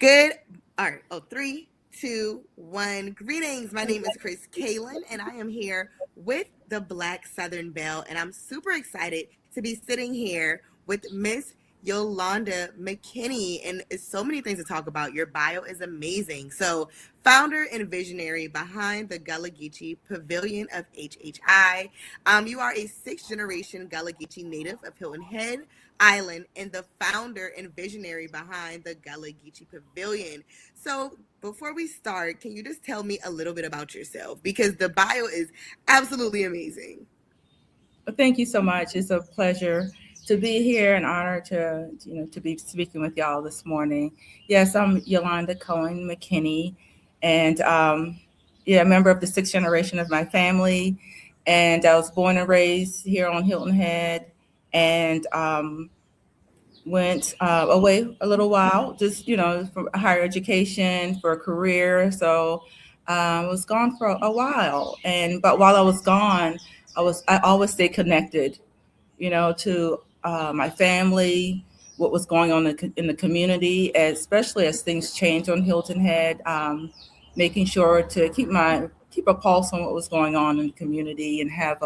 Good. All right. Oh, 3, 2, 1. Greetings. My name is Chris Kalen, and I am here with the Black Southern Belle, and I'm super excited to be sitting here with Miss Yolawnda McKinney. And it's so many things to talk about. Your bio is amazing. So, founder and visionary behind the Gullah Geechee Pavilion of HHI. You are a sixth-generation Gullah Geechee native of Hilton Head Island and the founder and visionary behind the Gullah Geechee Pavilion. So before we start, can you just tell me a little bit about yourself? Because the bio is absolutely amazing. Well, thank you so much. It's a pleasure to be here and honor to be speaking with y'all this morning. Yes, I'm Yolawnda Cohen McKinney, and a member of the sixth generation of my family. And I was born and raised here on Hilton Head, and went away a little while, just for higher education, for a career. So I was gone for a while, but while I was gone, I always stayed connected, to my family, what was going on in the community, especially as things changed on Hilton Head, making sure to keep a pulse on what was going on in the community and have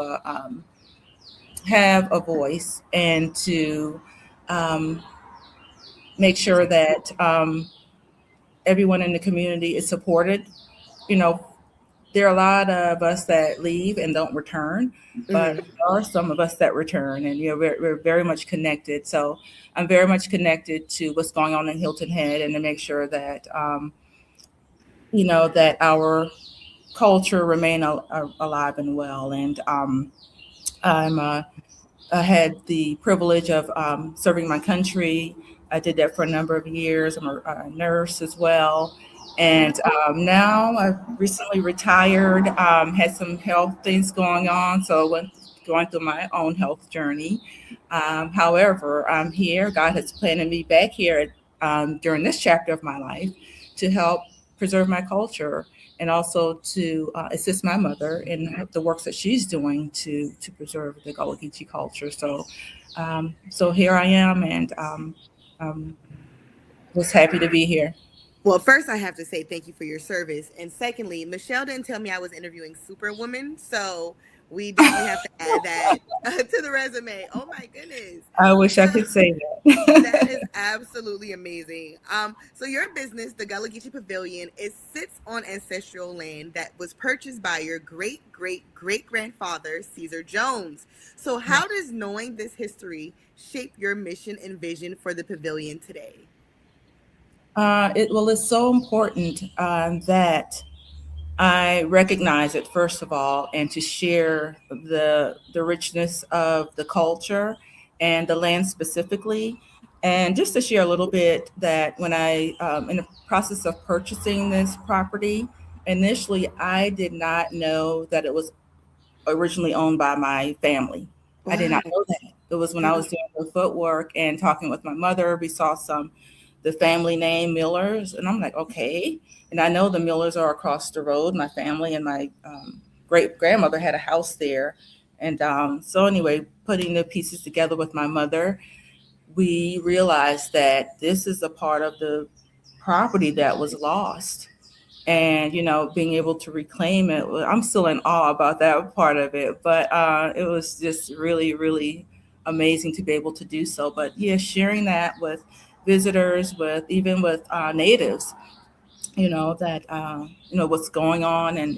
a voice, and to make sure that everyone in the community is supported. There are a lot of us that leave and don't return, but there are some of us that return, and we're very much connected. So I'm very much connected to what's going on in Hilton Head, and to make sure that that our culture remain alive and well. And I had the privilege of serving my country. I did that for a number of years. I'm a nurse as well. And now I've recently retired, had some health things going on, so I went going through my own health journey. However, I'm here. God has planted me back here during this chapter of my life to help preserve my culture, and also to assist my mother in the works that she's doing to preserve the Gullah Geechee culture. So here I am, and was happy to be here. Well, first I have to say thank you for your service. And secondly, Michelle didn't tell me I was interviewing Superwoman, so we definitely have to add that to the resume. Oh my goodness. I wish I could say that. That is absolutely amazing. So your business, the Gullah Geechee Pavilion, it sits on ancestral land that was purchased by your great-great-great-grandfather, Caesar Jones. So how does knowing this history shape your mission and vision for the pavilion today? It's so important that I recognize it, first of all, and to share the richness of the culture and the land specifically. And just to share a little bit, that when I, in the process of purchasing this property, initially I did not know that it was originally owned by my family. Wow. I did not know that. It was when I was doing the footwork and talking with my mother, we saw the family name Millers, and I'm like, okay. And I know the Millers are across the road. My family and my great grandmother had a house there. And so anyway, putting the pieces together with my mother, we realized that this is a part of the property that was lost. And, being able to reclaim it, I'm still in awe about that part of it. But it was just really, really amazing to be able to do so. But yeah, sharing that with visitors, with natives, that what's going on, and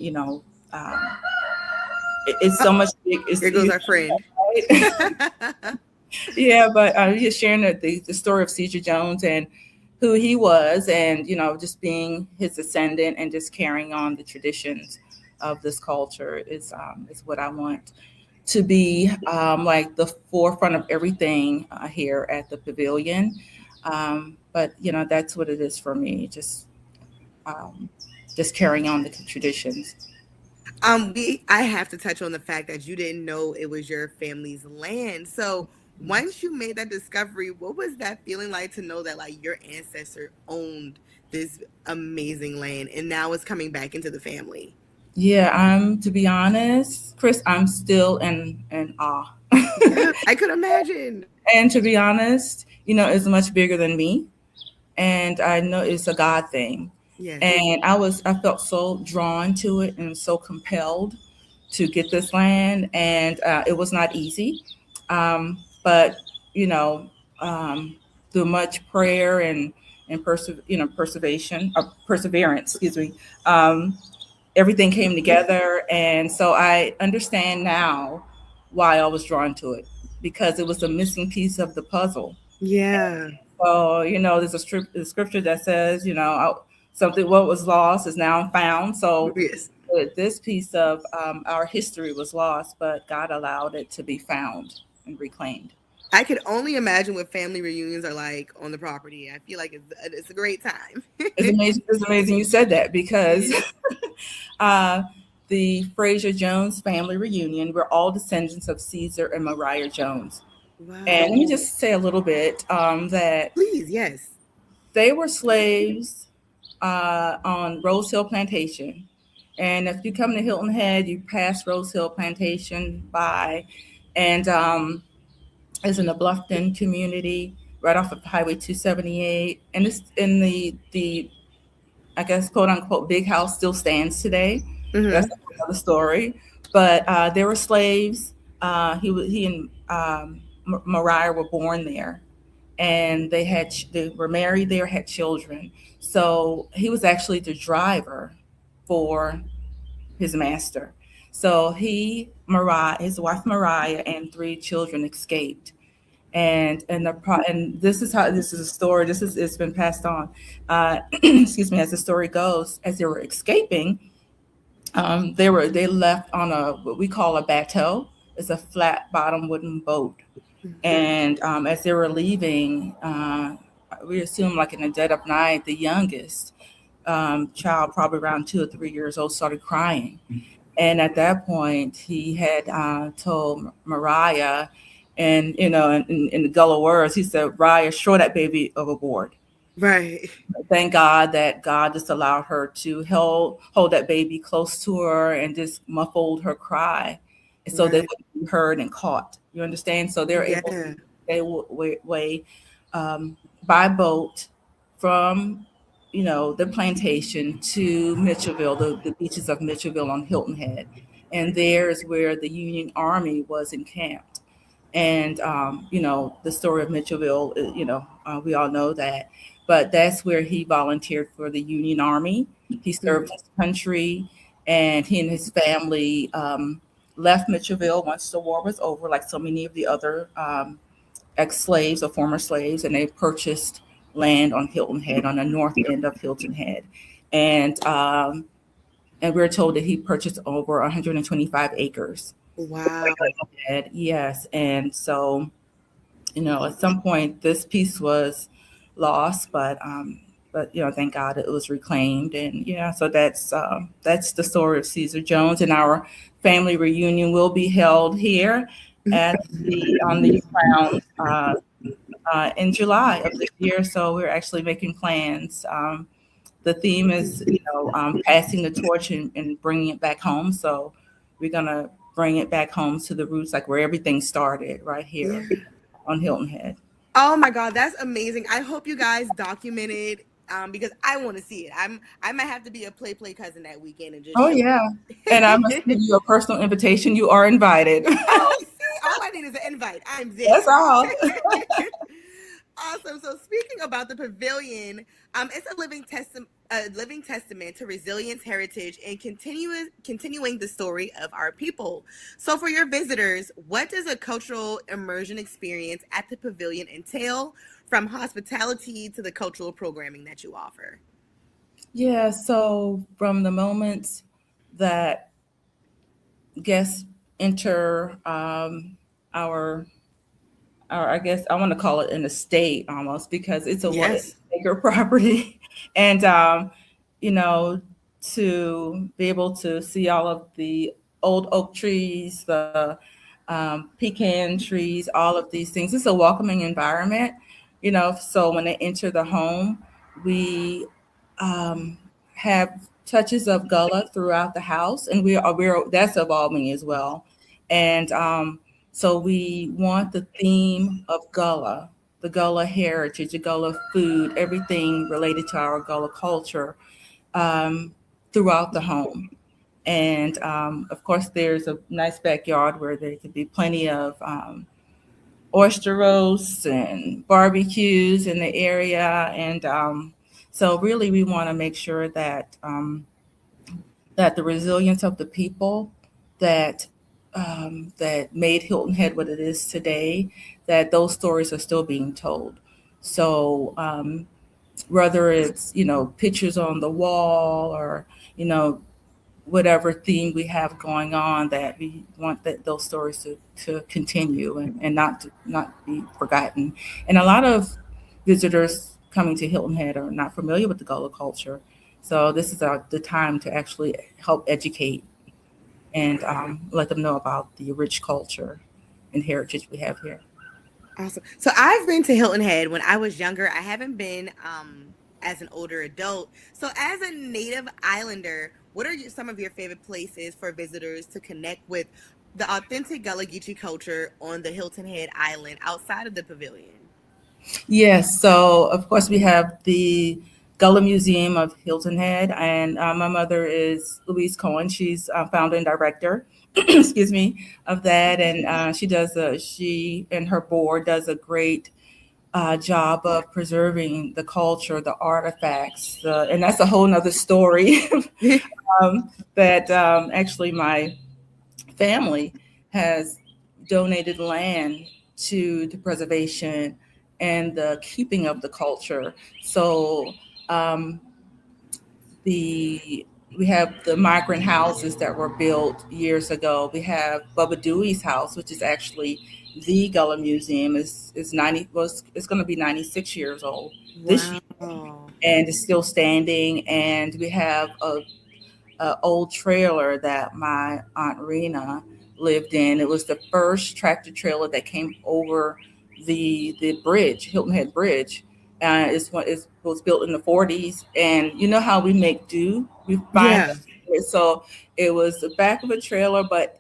it's so much big. Here goes our friend. Right? Yeah, but just sharing the story of Caesar Jones and who he was, and just being his descendant and just carrying on the traditions of this culture is what I want to be like the forefront of everything here at the pavilion. But that's what it is for me, just carrying on the traditions. I have to touch on the fact that you didn't know it was your family's land. So once you made that discovery, what was that feeling like to know that like your ancestor owned this amazing land and now it's coming back into the family? Yeah, to be honest, Chris, I'm still in awe. I could imagine. And to be honest, it's much bigger than me. and I know it's a God thing. Yes. And I felt so drawn to it and so compelled to get this land, and it was not easy, but you know, um, through much prayer and perseverance, excuse me, um, everything came together, and so I understand now why I was drawn to it, because it was a missing piece of the puzzle. Yeah. So, there's a scripture that says, something what was lost is now found. So Yes. this piece of our history was lost, but God allowed it to be found and reclaimed. I could only imagine what family reunions are like on the property. I feel like it's a great time. It's amazing. It's amazing you said that, because Yeah. uh, the Fraser Jones family reunion, we're all descendants of Caesar and Mariah Jones. And Wow. let me just say a little bit that Please, yes. they were slaves on Rose Hill Plantation. And if you come to Hilton Head, you pass Rose Hill Plantation by, and it's in the Bluffton community, right off of Highway 278. And it's in the I guess, quote unquote, big house still stands today. That's Hmm. another story. But there were slaves. He and Mariah were born there, and they were married there, had children. So he was actually the driver for his master. So his wife Mariah, and three children escaped. And this is a story. It's been passed on. Excuse me. As the story goes, as they were escaping, they left on a what we call a bateau. It's a flat bottom wooden boat, and as they were leaving, we assume like in the dead of night, the youngest child, probably around 2 or 3 years old, started crying. And at that point, he had told Mariah, and in the Gullah words, he said, "Raya, throw that baby overboard." Right. Thank God that God just allowed her to hold that baby close to her and just muffled her cry, so they Right. wouldn't be heard and caught. You understand? So they're able to Yeah. stay away by boat from the plantation to Mitchellville, the beaches of Mitchellville on Hilton Head, and there is where the Union Army was encamped. And the story of Mitchellville, we all know that, but that's where he volunteered for the Union Army. He Mhm. served his country, and he and his family left Mitchellville once the war was over, like so many of the other ex-slaves or former slaves, and they purchased land on Hilton Head, on the north end of Hilton Head. And um, and we're told that he purchased over 125 acres. Wow. Yes. And so, at some point this piece was lost, but thank God it was reclaimed. And yeah, so that's the story of Caesar Jones. And our family reunion will be held here at the on these grounds in July of this year. So we're actually making plans. The theme is, passing the torch and bringing it back home. So we're gonna bring it back home to the roots, like where everything started, right here Yeah. on Hilton Head. Oh my God, that's amazing. I hope you guys document it, because I want to see it. I might have to be a play cousin that weekend and just Oh show yeah, and I must give you a personal invitation. You are invited. Oh, see, all I need is an invite. I'm That's there. all. Awesome. So speaking about the pavilion, it's a living testament to resilience, heritage, and continuing the story of our people. So for your visitors, what does a cultural immersion experience at the pavilion entail, from hospitality to the cultural programming that you offer? Yeah. So from the moment that guests enter our I guess I want to call it an estate almost, because it's a what Yes. acre property, and you know, to be able to see all of the old oak trees, the pecan trees, all of these things. It's a welcoming environment, So when they enter the home, we um, have touches of Gullah throughout the house, and we're that's evolving as well, and so we want the theme of Gullah. the Gullah heritage, the Gullah food, everything related to our Gullah culture um, throughout the home. And of course, there's a nice backyard where there could be plenty of oyster roasts and barbecues in the area. And so, really, we want to make sure that the resilience of the people that that made Hilton Head what it is today, that those stories are still being told. So whether it's pictures on the wall or you know whatever theme we have going on, that we want that those stories to continue and not be forgotten. And a lot of visitors coming to Hilton Head are not familiar with the Gullah culture. So this is the time to actually help educate and let them know about the rich culture and heritage we have here. Awesome. So I've been to Hilton Head when I was younger. I haven't been as an older adult. So as a native islander, what are some of your favorite places for visitors to connect with the authentic Gullah Geechee culture on the Hilton Head Island outside of the pavilion? Yes, so of course we have the Gullah Museum of Hilton Head, and my mother is Louise Cohen. She's founder and director, excuse me, of that, and she and her board does a great job of preserving the culture, the artifacts, and that's a whole nother story. That actually my family has donated land to the preservation and the keeping of the culture. So um, the we have the migrant houses that were built years ago. We have Bubba Dewey's house, which is actually the Gullah Museum. Is 90 was it's going to be 96 years old this year, Wow. and it's still standing. And we have a old trailer that my aunt Rena lived in. It was the first tractor trailer that came over the bridge, Hilton Head Bridge. It was built in the 40s, and you know how we make do. We find Yeah. so it was the back of a trailer, but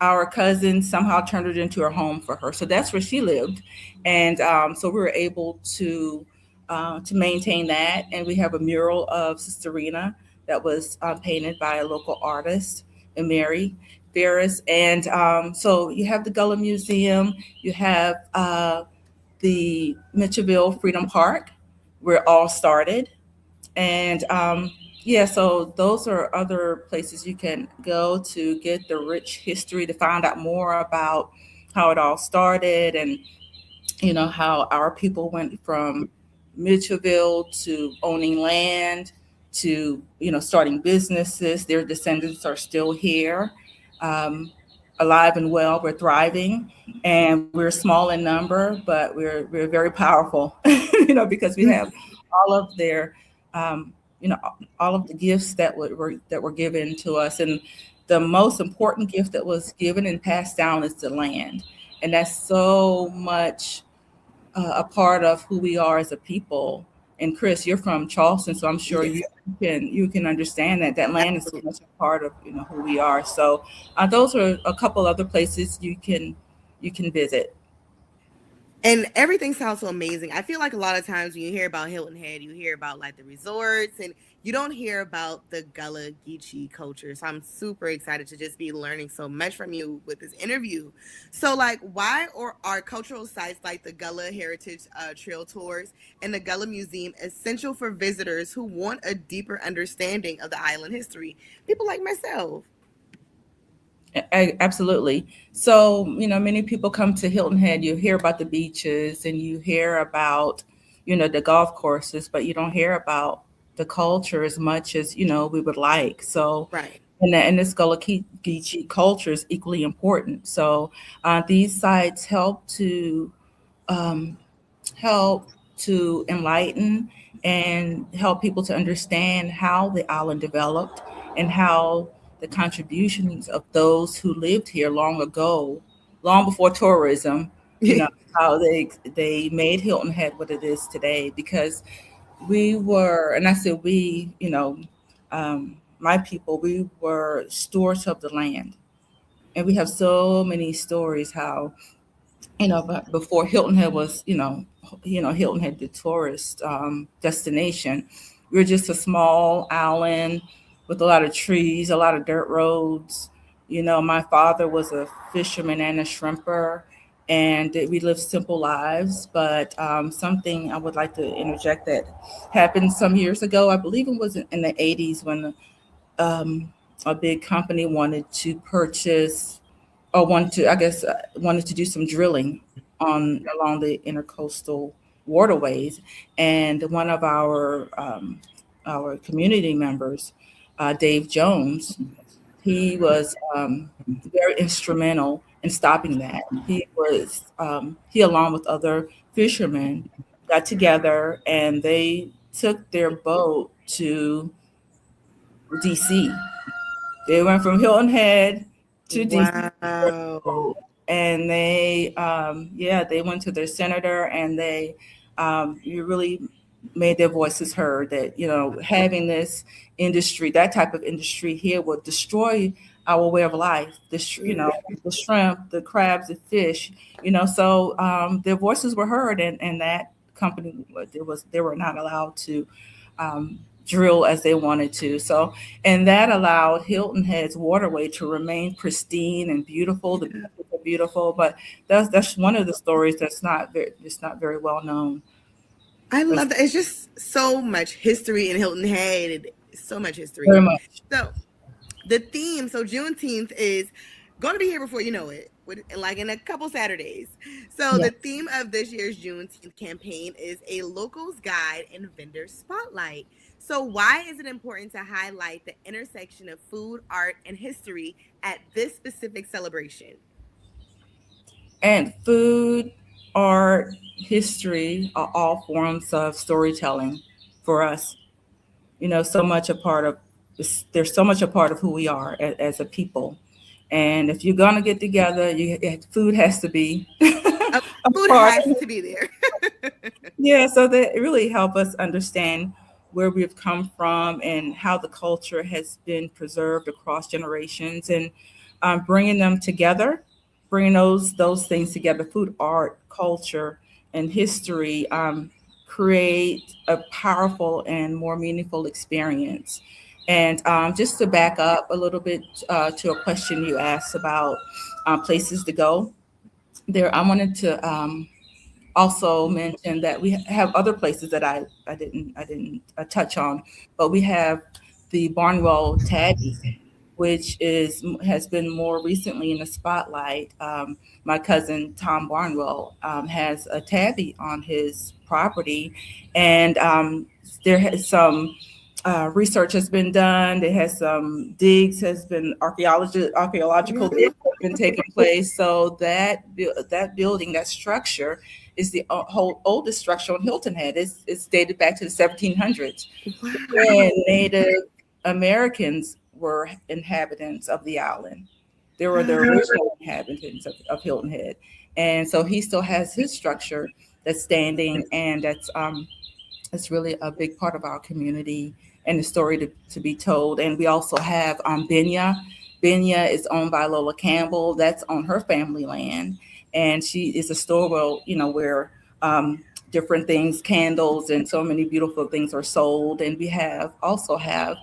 our cousin somehow turned it into a home for her. So that's where she lived, and so we were able to maintain that. And we have a mural of Sister Rena that was painted by a local artist, and Mary Ferris. And so you have the Gullah Museum, you have the Mitchellville Freedom Park, where it all started. And yeah, so those are other places you can go to get the rich history, to find out more about how it all started, and how our people went from Mitchellville to owning land to starting businesses. Their descendants are still here, um, alive and well. We're thriving, and we're small in number, but we're very powerful. Because we have all of their um, you know all of the gifts that were given to us. And the most important gift that was given and passed down is the land, and that's so much a part of who we are as a people. And Chris, you're from Charleston, so I'm sure Yes. you can understand that land is so Absolutely. much a part of who we are. So those are a couple other places you can visit. And everything sounds so amazing. I feel like a lot of times when you hear about Hilton Head, you hear about like the resorts, and you don't hear about the Gullah Geechee culture. So I'm super excited to just be learning so much from you with this interview. So, like, why or are cultural sites like the Gullah Heritage Trail Tours and the Gullah Museum essential for visitors who want a deeper understanding of the island history? People like myself. Absolutely. So, many people come to Hilton Head, you hear about the beaches and you hear about, the golf courses, but you don't hear about the culture as much as, we would like. So, Right. and this Gullah Geechee culture is equally important. So, these sites um, help to enlighten and help people to understand how the island developed and how the contributions of those who lived here long ago, long before tourism, how they made Hilton Head what it is today. Because we were, and I said we, my people, we were stewards of the land. And we have so many stories how but before Hilton Head was, Hilton Head, the tourist destination. We were just a small island with a lot of trees, a lot of dirt roads. My father was a fisherman and a shrimper, and we lived simple lives. But something I would like to interject that happened some years ago. I believe it was in the 80s when um, a big company wanted to purchase or wanted to do some drilling on along the intercoastal waterways, and one of our community members, Dave Jones, he was very instrumental in stopping that. He along with other fishermen got together and they took their boat to DC. They went from Hilton Head to DC, Wow. and they went to their senator, and they you really made their voices heard that having this industry, that type of industry here, would destroy our way of life. The shrimp, the crabs, the fish. So their voices were heard, and that company, they were not allowed to drill as they wanted to. So, and that allowed Hilton Head's waterway to remain pristine and beautiful. The beaches are beautiful, but that's one of the stories that's not very well known. I love that. It's just so much history in Hilton Head. So much history. Very much. So the theme, so Juneteenth is going to be here before you know it, like in a couple Saturdays. So Yeah. the theme of this year's Juneteenth campaign is a locals guide and vendor spotlight. So why is it important to highlight the intersection of food, art, and history at this specific celebration? And food, art, history are all forms of storytelling for us. So much a part of there's so much a part of who we are as a people. And if you're gonna get together, food has to be a Food part. has to be there. Yeah, so that it really help us understand where we've come from and how the culture has been preserved across generations, and bringing them together, bringing those things together, food, art, culture, and history, create a powerful and more meaningful experience. And just to back up a little bit to a question you asked about places to go, I wanted to also mention that we have other places that I didn't touch on, but we have the Barnwell Tabby, which has been more recently in the spotlight. My cousin Tom Barnwell has a tabby on his property, and there has some research has been done. There has some digs, has been archaeological digs have been taking place. So that building, that structure, is the whole oldest structure on Hilton Head. It's dated back to the 1700s. And Wow. Native Americans were inhabitants of the island. They were the original inhabitants of Hilton Head. And so he still has his structure that's standing, and that's really a big part of our community and the story to be told. And we also have Benya. Benya is owned by Lola Campbell. That's on her family land. And she is a store where different things, candles, and so many beautiful things are sold. And we also have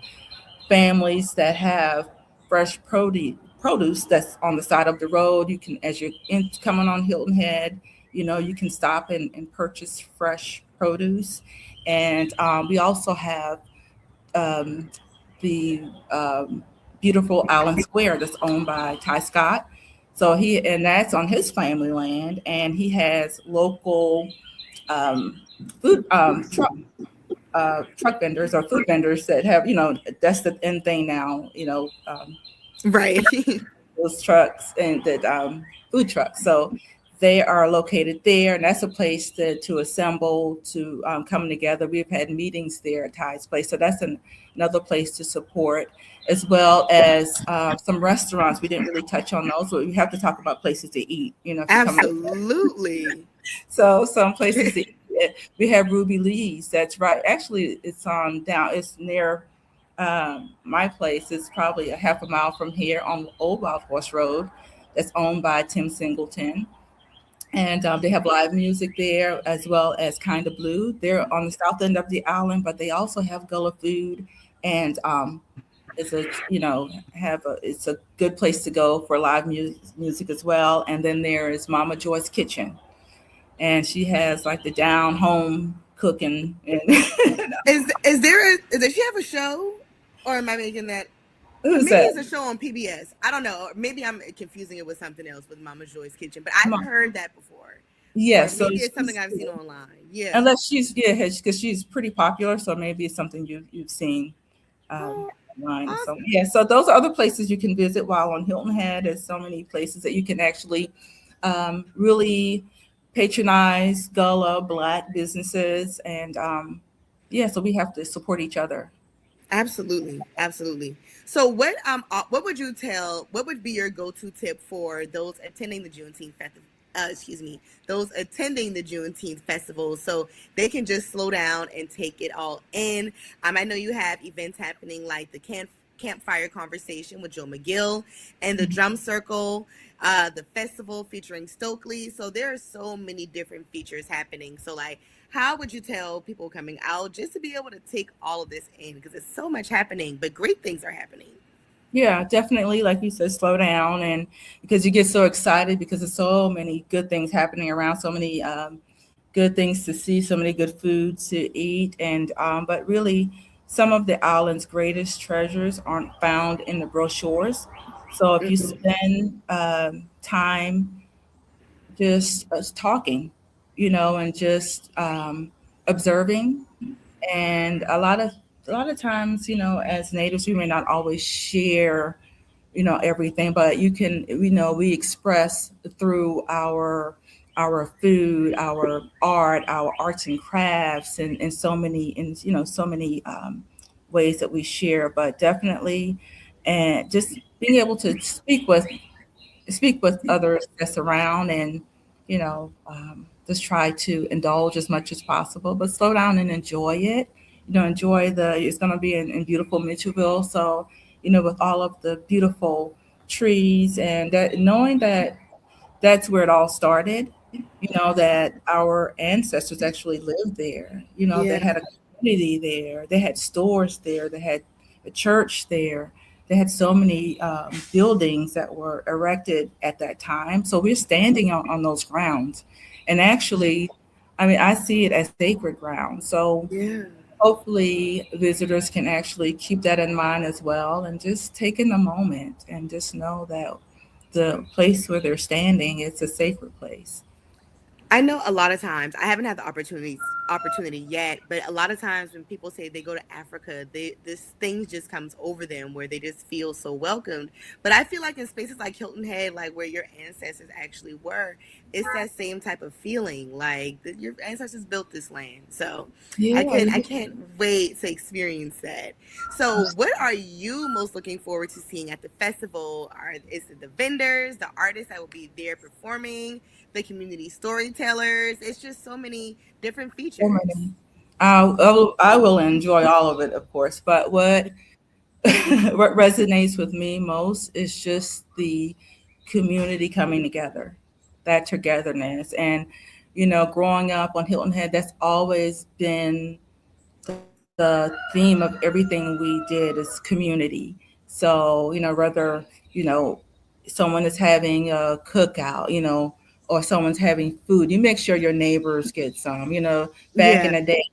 families that have fresh produce that's on the side of the road. You can, as you're coming on Hilton Head, you can stop and purchase fresh produce. And we also have the beautiful Island Square that's owned by Ty Scott. And that's on his family land, and he has local food truck vendors or food vendors that have, that's the end thing now, Right. those trucks and that food trucks. So they are located there, and that's a place to assemble, to come together. We've had meetings there at Ty's place, so that's another place to support, as well as some restaurants. We didn't really touch on those, but we have to talk about places to eat. If you come. Absolutely. So some places to eat. We have Ruby Lee's. That's right. Actually, it's It's near my place. It's probably a half a mile from here on Old Wild Horse Road. That's owned by Tim Singleton. And they have live music there as well as Kind of Blue. They're on the south end of the island, but they also have Gullah food, and it's a have a it's a good place to go for live music as well. And then there is Mama Joy's Kitchen, and she has like the down home cooking. And does she have a show, or am I making that? who's Maybe that? it's a show on PBS. I don't know. Maybe I'm confusing it with something else with Mama Joy's Kitchen, but I've heard that before. Or Yes, so maybe it's something I've seen online. Yeah. unless she's because she's pretty popular, so maybe it's something you've seen Oh, online. So awesome. yeah, so those are other places you can visit while on Hilton Head. There's so many places that you can actually really patronize Gullah Black businesses, and yeah, so we have to support each other. Absolutely. Absolutely. So what would you tell, what would be your go-to tip for those attending the Juneteenth festival? Excuse me, those attending the Juneteenth festival, so they can just slow down and take it all in. I know you have events happening like the campfire conversation with Joe McGill and the drum circle, the festival featuring Stokely. So there are so many different features happening. So like, how would you tell people coming out just to be able to take all of this in? Because it's so much happening, but great things are happening. Yeah, definitely. Like you said, slow down, and because you get so excited because there's so many good things happening around, so many good things to see, so many good foods to eat, and but really, some of the island's greatest treasures aren't found in the brochures. So if you Hmm. spend time just talking, and just observing, and a lot of times, as natives, we may not always share everything, but you can we express through our food, our art, our arts and crafts, and in so many ways that we share. But definitely, and just being able to speak with others that's around, and just try to indulge as much as possible, but slow down and enjoy it. Enjoy it's going to be in beautiful Mitchellville. So with all of the beautiful trees, and that, knowing that that's where it all started, that our ancestors actually lived there, they Yeah. had a community there, they had stores there, they had a church there, they had so many buildings that were erected at that time. So we're standing on those grounds. And actually, I mean, I see it as sacred ground. So Yeah. hopefully visitors can actually keep that in mind as well, and just take in a moment and just know that the place where they're standing, it's a sacred place. I know a lot of times I haven't had the opportunity yet, but a lot of times when people say they go to Africa, this thing just comes over them where they just feel so welcomed. But I feel like in spaces like Hilton Head, like where your ancestors actually were, it's that same type of feeling. Like your ancestors built this land, so Yeah, I can't wait to experience that. So, what are you most looking forward to seeing at the festival? Is it the vendors, the artists that will be there performing, the community storytellers? It's just so many different so features. many. I will enjoy all of it, of course, but what what resonates with me most is just the community coming together, that togetherness. And growing up on Hilton Head, that's always been the theme of everything we did, is community. So whether someone is having a cookout, or someone's having food, you make sure your neighbors get some. Back in Yeah. the day,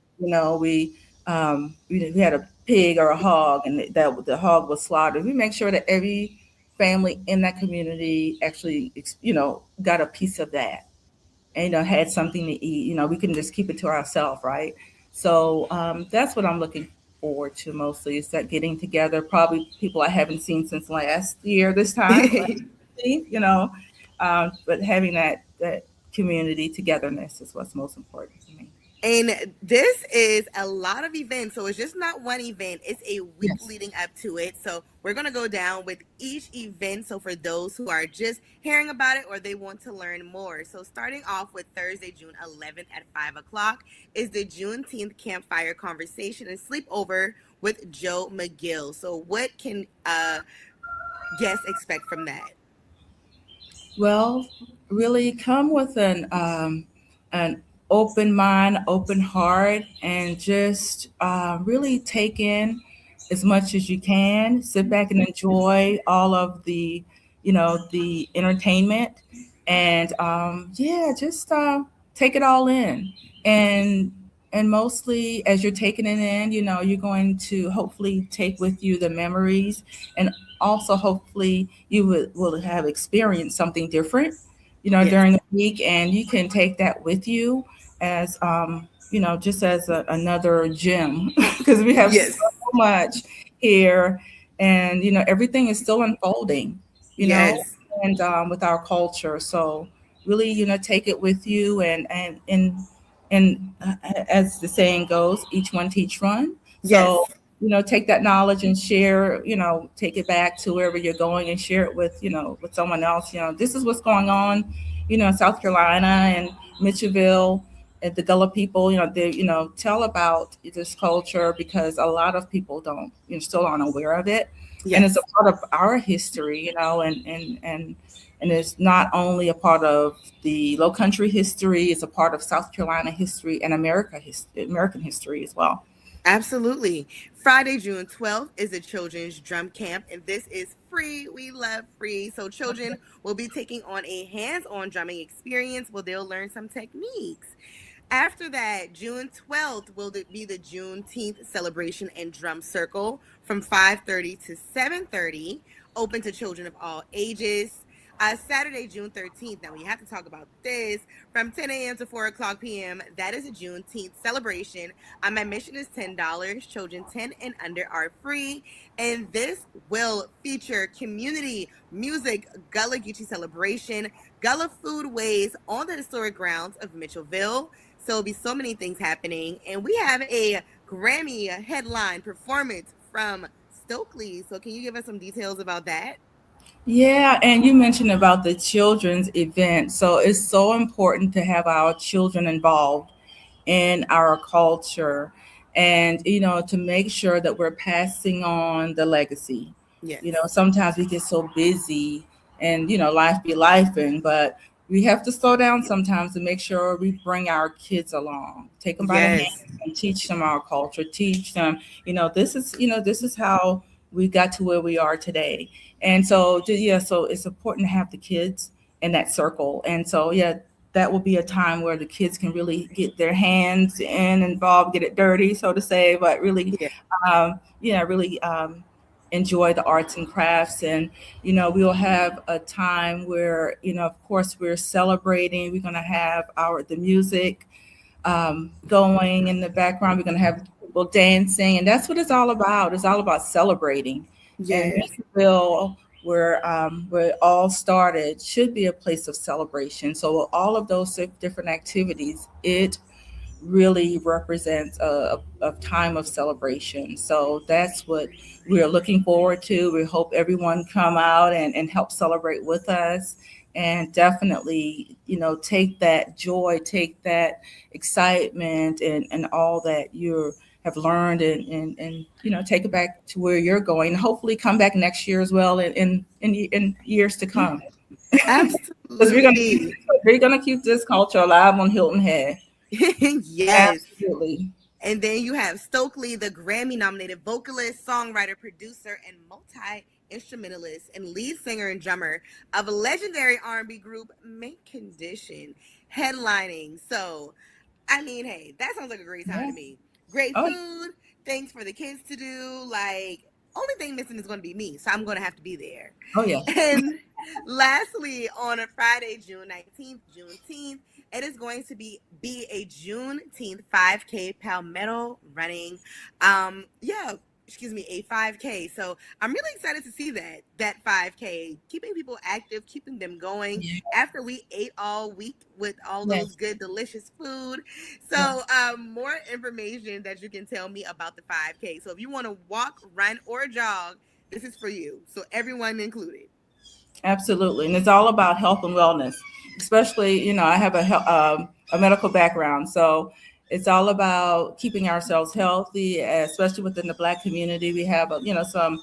we had a pig or a hog, and that the hog was slaughtered. We make sure that every family in that community actually got a piece of that, and had something to eat. We couldn't just keep it to ourselves, right? So that's what I'm looking forward to mostly, is that getting together. Probably people I haven't seen since last year, this time, but having that community togetherness is what's most important to me. And this is a lot of events. So it's just not one event, it's a week Yes. leading up to it. So we're going to go down with each event. So for those who are just hearing about it or they want to learn more. So starting off with Thursday, June 11th at 5 o'clock is the Juneteenth campfire conversation and sleepover with Joe McGill. So what can guests expect from that? Well, really come with an open mind, open heart, and just really take in as much as you can. Sit back and enjoy all of the, the entertainment, and yeah, just take it all in. And and mostly as you're taking it in, you're going to hopefully take with you the memories, and also hopefully you will have experienced something different, Yes. during the week, and you can take that with you as just as another gym because we have so Yes. much here, and everything is still unfolding, you know, Yes. and with our culture. So really, take it with you, and as the saying goes, each one teach one. So Yes. take that knowledge and share, take it back to wherever you're going and share it with, with someone else. This is what's going on, in South Carolina and Mitchellville and the Gullah people, they, tell about this culture because a lot of people don't, still aren't aware of it. And it's a Yes. part of our history, and it's not only a part of the Low Country history, it's a part of South Carolina history and American history as well. Absolutely. Friday, June 12th is a children's drum camp, and this is free. We love free. So, children will be taking on a hands on drumming experience where they'll learn some techniques. After that, June 12th will be the Juneteenth celebration and drum circle from 5:30 to 7:30, open to children of all ages. Saturday, June 13th. Now, we have to talk about this from 10 a.m. to 4 o'clock p.m. That is a Juneteenth celebration. My admission is $10. Children 10 and under are free. And this will feature community music, Gullah Geechee celebration, Gullah foodways on the historic grounds of Mitchellville. So it'll be so many things happening. And we have a Grammy headline performance from Stokely. So can you give us some details about that? Yeah, and you mentioned about the children's event. So it's so important to have our children involved in our culture, and to make sure that we're passing on the legacy. Yes. Sometimes we get so busy, and life be life, but we have to slow down sometimes to make sure we bring our kids along, take them by the hand Yes. and teach them our culture, teach them, this is how we got to where we are today. And so yeah, so it's important to have the kids in that circle. And so yeah, that will be a time where the kids can really get their hands in involved, get it dirty, so to say, but really, Yeah. really enjoy the arts and crafts. And we'll have a time where of course we're celebrating. We're going to have the music going in the background. We're going to have people dancing, and that's what it's all about. It's all about celebrating. And Yes. Mitchellville, where it all started, should be a place of celebration. So all of those different activities, it really represents a time of celebration. So that's what we're looking forward to. We hope everyone come out and help celebrate with us. And definitely, take that joy, take that excitement, and all that you have learned, and take it back to where you're going. Hopefully, come back next year as well, in years to come. Because Absolutely. we're gonna keep this culture alive on Hilton Head. Yes. Absolutely. And then you have Stokely, the Grammy nominated vocalist, songwriter, producer, and multi instrumentalist and lead singer and drummer of a legendary R&B group, Mint Condition, headlining. So, I mean, hey, that sounds like a great time Yeah. to me. Great Oh, food, things for the kids to do. Like, only thing missing is going to be me, so I'm going to have to be there. oh yeah. And lastly, on a Friday, June 19th, Juneteenth, it is going to be a Juneteenth 5K Palmetto running. Yeah, excuse me, a 5K. So I'm really excited to see that 5K, keeping people active, keeping them going Yeah. after we ate all week with all those Yes. good, delicious food. Yeah. So more information that you can tell me about the 5K. So if you want to walk, run, or jog, this is for you. So everyone included. Absolutely, and it's all about health and wellness. Especially, I have a medical background, so it's all about keeping ourselves healthy. Especially within the Black community, we have some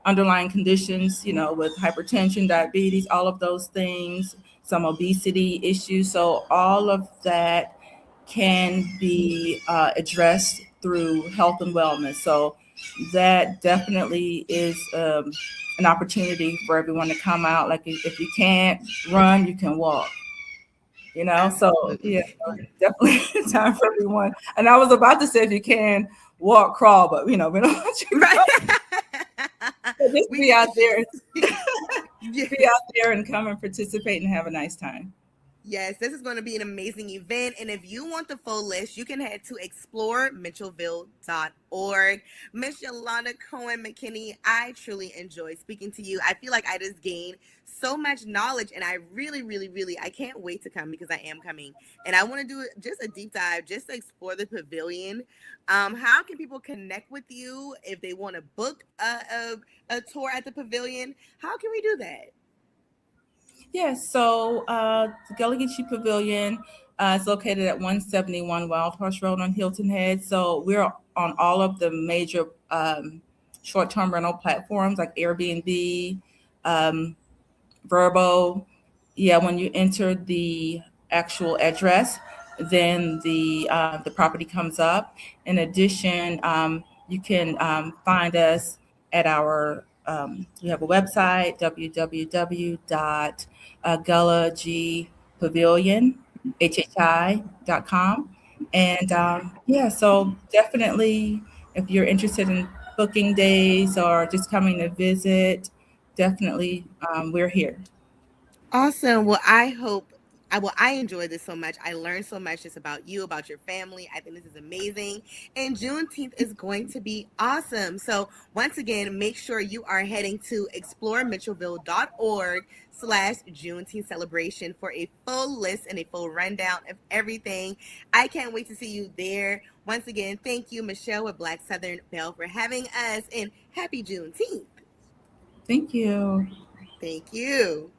underlying conditions, with hypertension, diabetes, all of those things. some obesity issues. So all of that can be addressed through health and wellness. So that definitely is an opportunity for everyone to come out. Like if you can't run, you can walk. So yeah, Absolutely. definitely time for everyone. And I was about to say if you can walk, crawl, but we don't want you to Right. go. So just We be need out to there, just yes. be out there and come and participate and have a nice time. Yes, this is going to be an amazing event. And if you want the full list, you can head to explore mitchellville.org. Miss Yolawnda Cohen McKinney, I truly enjoyed speaking to you. I feel like I just gained so much knowledge, and I really, really, really, I can't wait to come because I am coming. And I want to do just a deep dive, just to explore the pavilion. How can people connect with you if they want to book a tour at the pavilion? How can we do that? Yes, so the Gullah Geechee Pavilion is located at 171 Wild Horse Road on Hilton Head. So we're on all of the major short-term rental platforms like Airbnb, um, Verbo. Yeah, when you enter the actual address, then the property comes up. In addition, you can find us at our we have a website, www.gullahgpavilion.com. And yeah, so definitely if you're interested in booking days or just coming to visit, definitely we're here. Awesome. I enjoyed this so much. I learned so much just about you, about your family. I think this is amazing. And Juneteenth is going to be awesome. So once again, make sure you are heading to exploremitchellville.org/Juneteenth celebration for a full list and a full rundown of everything. I can't wait to see you there. Once again, thank you, Michelle with Black Southern Belle, for having us, and happy Juneteenth. Thank you. Thank you.